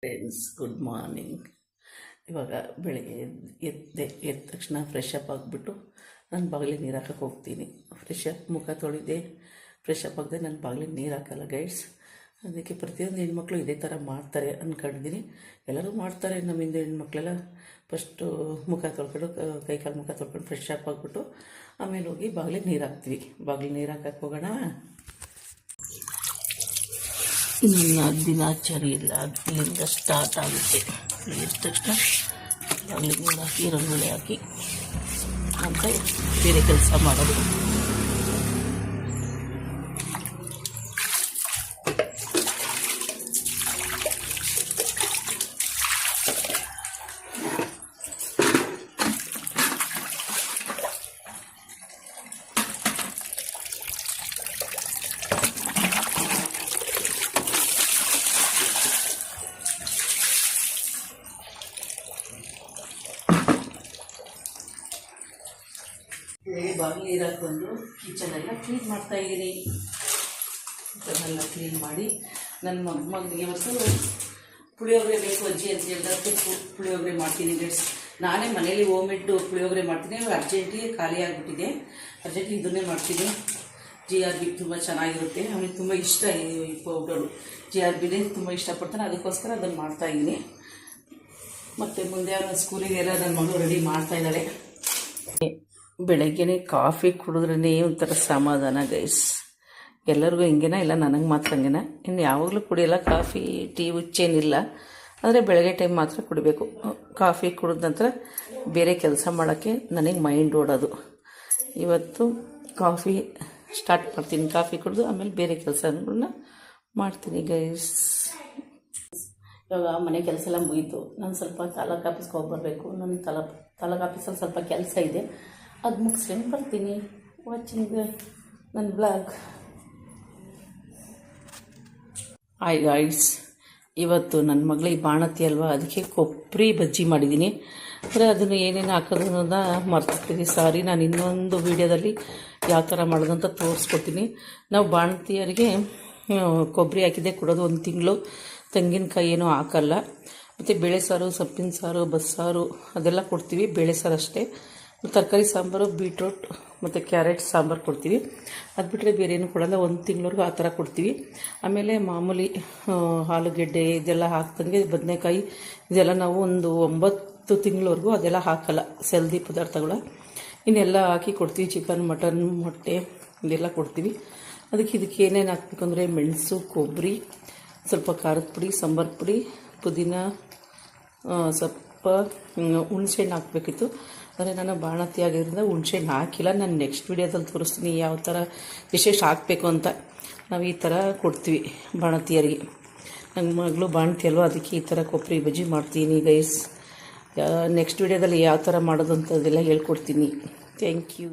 Friends, good morning. ಇವಾಗ ಬೆಳಗ್ಗೆ ಎದ್ದ ತಕ್ಷಣ ಫ್ರೆಶ್ ಅಪ್ ಆಗಿಬಿಟ್ಟು ನಾನು ಬಾಗಿಲಿಗೆ ನೀರು ಹಾಕಕ್ಕೆ ಹೋಗ್ತೀನಿ. ಮುಖ ತೊಳೆದೆ ಫ್ರೆಶ್ ಅಪ್ ಆಗದೆ ನಾನು ಬಾಗಿಲಿಗೆ ನೀರು ಹಾಕಲ್ಲ ಗೈಡ್ಸ್. ಅದಕ್ಕೆ ಪ್ರತಿಯೊಂದು ಹೆಣ್ಮಕ್ಳು ಇದೇ ಥರ ಮಾಡ್ತಾರೆ ಅಂದ್ಕೊಂಡಿದ್ದೀನಿ. ಎಲ್ಲರೂ ಮಾಡ್ತಾರೆ. ನಮ್ಮ ಹಿಂದೆ ಹೆಣ್ಮಕ್ಳೆಲ್ಲ ಫಸ್ಟು ಮುಖ ತೊಳ್ಕೊಂಡು ಕೈಕಾಲು ಮುಖ ತೊಳ್ಕೊಂಡು ಫ್ರೆಶ್ ಅಪ್ ಆಗಿಬಿಟ್ಟು ಆಮೇಲೆ ಹೋಗಿ ಬಾಗಿಲಿಗೆ ನೀರು ಹಾಕ್ತೀವಿ. ಬಾಗಿಲಿಗೆ ನೀರು ಹಾಕಕ್ಕೆ ಹೋಗೋಣ. ನನ್ನ ದಿನಾಚರಿ ಇಲ್ಲ, ಅಲ್ಲಿಂದ ಸ್ಟಾರ್ಟ್ ಆಗುತ್ತೆ. ಎದ್ದ ತಕ್ಷಣ ಬಾಗಿಲಿಗೆ ನೀರು ಹಾಕಿ ರಂಗೋಲಿ ಹಾಕಿ ಅಂತ ಬೇರೆ ಕೆಲಸ ಮಾಡೋದು. ಬಾಗಿಲು ನೀರು ಹಾಕ್ಕೊಂಡು ಕಿಚನೆಲ್ಲ ಕ್ಲೀನ್ ಮಾಡ್ತಾಯಿದ್ದೀನಿ. ಕಿಚನೆಲ್ಲ ಕ್ಲೀನ್ ಮಾಡಿ ನನ್ನ ಮಗನಿಗೆ ಇವತ್ತು ಪುಳಿಯೋಗರೆ ಬೇಕು ಅಜ್ಜಿ ಅಂತ ಹೇಳಿದ್ರೆ ಪುಳಿಯೋಗರೆ ಮಾಡ್ತೀನಿ ಗೈಡ್ಸ್. ನಾನೇ ಮನೇಲಿ ಹೋಮ್ಮೇಡ್ ಪುಳಿಯೋಗರೆ ಮಾಡ್ತೀನಿ. ಇವಾಗ ಅರ್ಜೆಂಟಿಗೆ ಖಾಲಿ ಆಗಿಬಿಟ್ಟಿದೆ. ಅರ್ಜೆಂಟಿಗೆ ಇದನ್ನೇ ಮಾಡ್ತೀನಿ. GRB ತುಂಬ ಚೆನ್ನಾಗಿರುತ್ತೆ. ಅವನಿಗೆ ತುಂಬ ಇಷ್ಟ ಈ ಪೌಡರು. GRBನೇ ತುಂಬ ಇಷ್ಟಪಡ್ತಾನೆ. ಅದಕ್ಕೋಸ್ಕರ ಅದನ್ನು ಮಾಡ್ತಾಯಿದ್ದೀನಿ. ಮತ್ತು ಮುಂದೆ ಅವನ ಸ್ಕೂಲಿಗೆಲ್ಲ ನನ್ನ ಮಗಳು ರೆಡಿ ಮಾಡ್ತಾಯಿದ್ದಾಳೆ. ಬೆಳಗ್ಗೆನೇ ಕಾಫಿ ಕುಡಿದ್ರೇ ಒಂಥರ ಸಮಾಧಾನ ಗೈಸ್. ಎಲ್ಲರಿಗೂ ಹಿಂಗೇನ, ಇಲ್ಲ ನನಗೆ ಮಾತ್ರ ಹಂಗೇನ. ಇನ್ನು ಯಾವಾಗಲೂ ಕುಡಿಯೋಲ್ಲ ಕಾಫಿ ಟೀ ಹುಚ್ಚೇನಿಲ್ಲ. ಆದರೆ ಬೆಳಗ್ಗೆ ಟೈಮ್ ಮಾತ್ರ ಕುಡಿಬೇಕು. ಕಾಫಿ ಕುಡಿದ ನಂತರ ಬೇರೆ ಕೆಲಸ ಮಾಡೋಕ್ಕೆ ನನಗೆ ಮೈಂಡ್ ಓಡೋದು. ಇವತ್ತು ಕಾಫಿ ಸ್ಟಾರ್ಟ್ ಮಾಡ್ತೀನಿ. ಕಾಫಿ ಕುಡಿದು ಆಮೇಲೆ ಬೇರೆ ಕೆಲಸಗಳನ್ನ ಮಾಡ್ತೀನಿ ಗೈಸ್. ಇವಾಗ ಮನೆ ಕೆಲಸ ಎಲ್ಲ ಮುಗೀತು. ನಾನು ಸ್ವಲ್ಪ ತಾಲೂಕು ಆಫೀಸ್ಗೆ ಹೋಗ್ಬರಬೇಕು. ನನ್ನ ತಾಲೂಕು ಆಫೀಸಲ್ಲಿ ಸ್ವಲ್ಪ ಕೆಲಸ ಇದೆ. ಅದು ಮುಗಿಸ್ಕೊಂಡು ಬರ್ತೀನಿ. ವಾಚಿಂಗ್ ನನ್ನ ಬ್ಲಾಗ್. ಹಾಯ್ ಗಾಯ್ಸ್, ಇವತ್ತು ನನ್ನ ಮಗಳಿಗೆ ಬಾಣತಿ ಅಲ್ವಾ, ಅದಕ್ಕೆ ಕೊಬ್ಬರಿ ಬಜ್ಜಿ ಮಾಡಿದ್ದೀನಿ. ಅಂದರೆ ಅದನ್ನು ಏನೇನು ಹಾಕೋದು ಅನ್ನೋದನ್ನ ಮರ್ತಿರ್ತೀನಿ. ಸಾರಿ, ನಾನು ಇನ್ನೊಂದು ವೀಡಿಯೋದಲ್ಲಿ ಯಾವ ಥರ ಮಾಡೋದಂತ ತೋರಿಸ್ಕೊಡ್ತೀನಿ. ನಾವು ಬಾಣತಿಯರಿಗೆ ಕೊಬ್ಬರಿ ಹಾಕಿದ್ದೆ ಕೊಡೋದು. 1 ತಿಂಗಳು ತೆಂಗಿನಕಾಯಿ ಏನೂ ಹಾಕಲ್ಲ. ಮತ್ತು ಬೇಳೆ ಸಾರು, ಸೊಪ್ಪಿನ ಸಾರು, ಬಸ್ಸಾರು ಅದೆಲ್ಲ ಕೊಡ್ತೀವಿ. ಬೇಳೆ ಸಾರು ಅಷ್ಟೇ. ತರಕಾರಿ ಸಾಂಬಾರು, ಬೀಟ್ರೂಟ್ ಮತ್ತು ಕ್ಯಾರೆಟ್ ಸಾಂಬಾರು ಕೊಡ್ತೀವಿ. ಅದು ಬಿಟ್ಟರೆ ಬೇರೆ ಏನೂ ಕೊಡೋಲ್ಲ. 1 ತಿಂಗಳವರೆಗೂ ಆ ಥರ ಕೊಡ್ತೀವಿ. ಆಮೇಲೆ ಮಾಮೂಲಿ ಆಲೂಗೆಡ್ಡೆ ಇದೆಲ್ಲ ಹಾಕ್ದಂಗೆ, ಬದನೆಕಾಯಿ ಇದೆಲ್ಲ ನಾವು ಒಂದು 9 ತಿಂಗಳವರೆಗೂ ಅದೆಲ್ಲ ಹಾಕಲ್ಲ. ಹೆಲ್ದಿ ಪದಾರ್ಥಗಳು ಇನ್ನೆಲ್ಲ ಹಾಕಿ ಕೊಡ್ತೀವಿ. ಚಿಕನ್, ಮಟನ್, ಮೊಟ್ಟೆ ಇದೆಲ್ಲ ಕೊಡ್ತೀವಿ. ಇದಕ್ಕೆ ಏನೇನು ಹಾಕಬೇಕು ಅಂದರೆ ಮೆಣಸು, ಕೊಬ್ಬರಿ, ಸ್ವಲ್ಪ ಖಾರದ ಪುಡಿ, ಸಾಂಬಾರು ಪುಡಿ, ಪುದೀನ, ಸ್ವಲ್ಪ ಹುಣಸೆಹಣ್ಣು ಹಾಕಬೇಕಿತ್ತು. ಆದರೆ ನಾನು ಬಾಣತಿ ಆಗಿರೋದ್ರಿಂದ ಹುಣಸೆಹಣ್ಣು ಹಾಕಿಲ್ಲ. ನಾನು ನೆಕ್ಸ್ಟ್ ವೀಡಿಯೋದಲ್ಲಿ ತೋರಿಸ್ತೀನಿ ಯಾವ ಥರ ವಿಶೇಷ ಹಾಕಬೇಕು ಅಂತ. ನಾವು ಈ ಥರ ಕೊಡ್ತೀವಿ ಬಾಣತಿಯರಿಗೆ. ನನ್ನ ಮಗಳು ಬಾಣತಿ ಅಲ್ವ, ಅದಕ್ಕೆ ಈ ಥರ ಕೊಬ್ಬರಿ ಬಜ್ಜಿ ಮಾಡ್ತೀನಿ ಗೈಸ್. ನೆಕ್ಸ್ಟ್ ವೀಡಿಯೋದಲ್ಲಿ ಯಾವ ಥರ ಮಾಡೋದು ಅಂತ ಅದೆಲ್ಲ ಹೇಳ್ಕೊಡ್ತೀನಿ. Thank you.